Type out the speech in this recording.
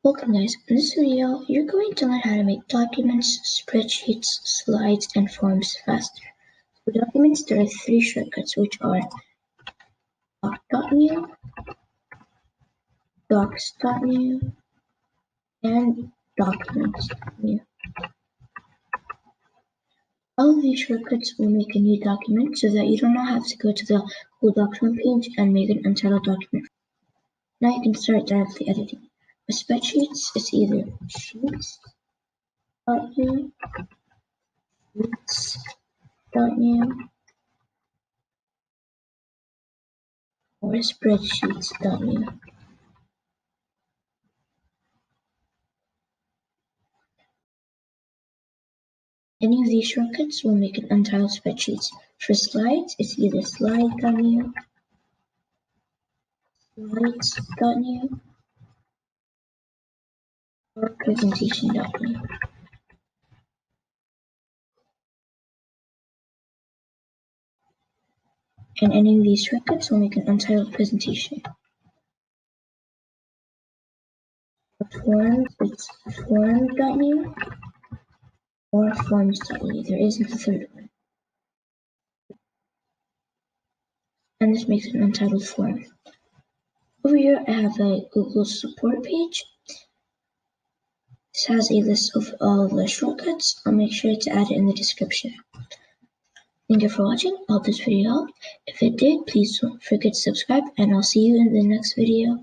Welcome guys, in this video you're going to learn how to make documents, spreadsheets, slides, and forms faster. For documents there are three shortcuts which are doc.new, docs.new, and documents.new. All of these shortcuts will make a new document so that you do not have to go to the whole document page and make an untitled document. Now you can start directly editing. For spreadsheets, it's either sheets.new, sheets.new, or spreadsheets.new. Any of these shortcuts will make an untitled spreadsheet. For slides, it's either slide.new, slides.new, or presentation.new. And any of these shortcuts will make an untitled presentation. For forms, it's form.new or forms.new. There isn't a third one. And this makes an untitled form. Over here I have a Google support page. This has a list of all the shortcuts. I'll make sure to add it in the description. Thank you for watching. I hope this video helped. If it did, please don't forget to subscribe, and I'll see you in the next video.